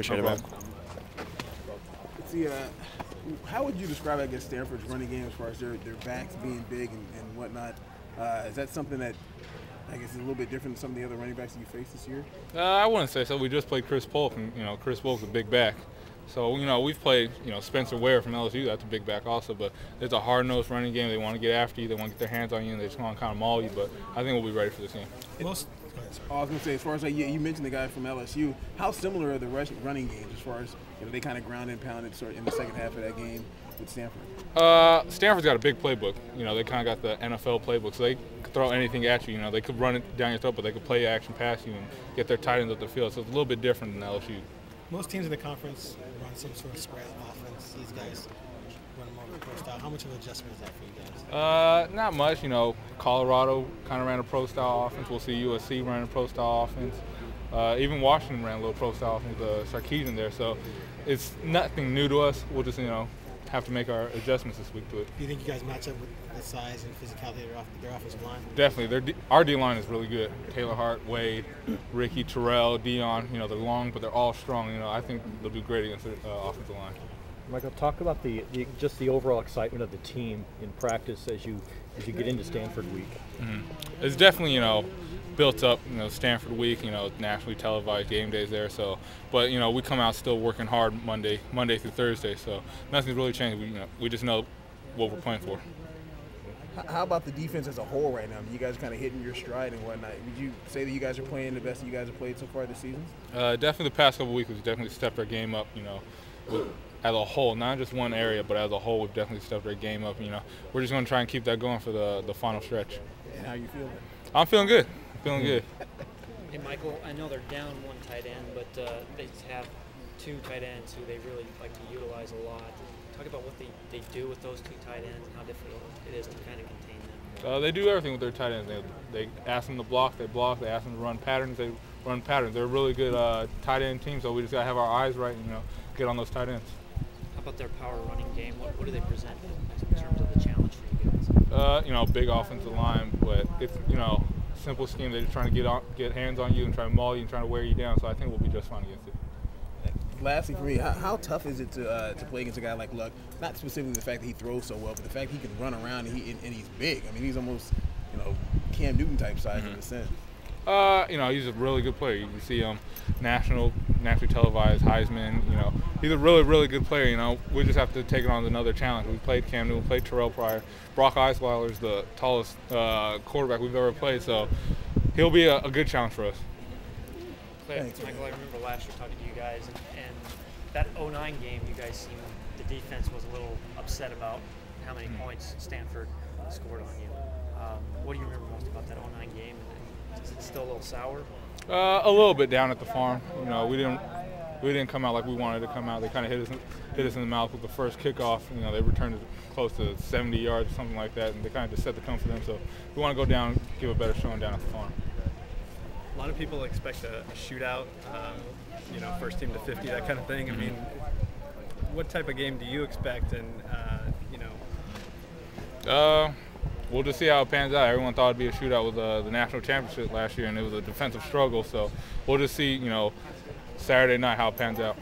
Appreciate it, man. See, how would you describe, I guess, Stanford's running game as far as their backs being big and whatnot? Is that something that I guess is a little bit different than some of the other running backs that you faced this year? I wouldn't say so. We just played Chris Polk, and Chris Polk's a big back. So we've played Spencer Ware from LSU. That's a big back also. But it's a hard-nosed running game. They want to get after you. They want to get their hands on you, and they just want to kind of maul you. But I think we'll be ready for this game. I was going to say, as far as you mentioned the guy from LSU, how similar are the running games as far as they kind of ground and pounded sort of in the second half of that game with Stanford? Stanford's got a big playbook. They kind of got the NFL playbook, so they could throw anything at you. They could run it down your throat, but they could play action pass you and get their tight ends up the field. So it's a little bit different than LSU. Most teams in the conference run some sort of spread offense. These guys run more of a pro style. How much of an adjustment is that for you guys? Not much. Colorado kind of ran a pro style offense. We'll see USC run a pro style offense. Even Washington ran a little pro style offense with Sarkisian there. So it's nothing new to us. We'll just have to make our adjustments this week to it. Do you think you guys match up with the size and physicality of their offensive line? Definitely. Our D-line is really good. Taylor Hart, Wade, Ricky, Terrell, Dion, they're long, but they're all strong. I think they'll do great against the offensive line. Michael, talk about just the overall excitement of the team in practice as you get into Stanford week. Mm-hmm. It's definitely, built up, Stanford week, nationally televised game days there. So, but we come out still working hard Monday through Thursday. So nothing's really changed. We just know what we're playing for. How about the defense as a whole right now? You guys kind of hitting your stride and whatnot. Would you say that you guys are playing the best that you guys have played so far this season? Definitely the past couple weeks we've definitely stepped our game up. As a whole, not just one area, but as a whole, we've definitely stepped our game up. We're just going to try and keep that going for the final stretch. And how you feeling? I'm feeling good. Feeling good. Hey, Michael, I know they're down one tight end, but they have two tight ends who they really like to utilize a lot. Talk about what they do with those two tight ends and how difficult it is to kind of contain them. They do everything with their tight ends. They ask them to block, they block. They ask them to run patterns, they run patterns. They're a really good tight end team, so we just got to have our eyes right and get on those tight ends. How about their power running game? What do they present in terms of the challenge for you guys? Big offensive line, but it's simple scheme. They're just trying to get hands on you and try to maul you and trying to wear you down. So I think we'll be just fine against it. Lastly, for me, how tough is it to play against a guy like Luck? Not specifically the fact that he throws so well, but the fact that he can run around and he's big. I mean, he's almost Cam Newton type size in a sense. He's a really good player. You see him nationally televised, Heisman. He's a really, really good player. We just have to take it on another challenge. We played Cam Newton, played Terrell prior. Brock Osweiler's the tallest quarterback we've ever played, so he'll be a good challenge for us. Thanks, Michael, I remember last year talking to you guys, and that 09 game, you guys seemed the defense was a little upset about how many points Stanford scored on you. What do you remember most about that 09 game? Is it still a little sour? A little bit down at the farm. We didn't come out like we wanted to come out. They kind of hit us in the mouth with the first kickoff. They returned it close to 70 yards or something like that, and they kind of just set the tone for them. So we want to go down, give a better showing down at the farm. A lot of people expect a shootout, first team to 50, that kind of thing. I mean, what type of game do you expect? And we'll just see how it pans out. Everyone thought it'd be a shootout with the national championship last year, and it was a defensive struggle. So we'll just see, Saturday night how it pans out.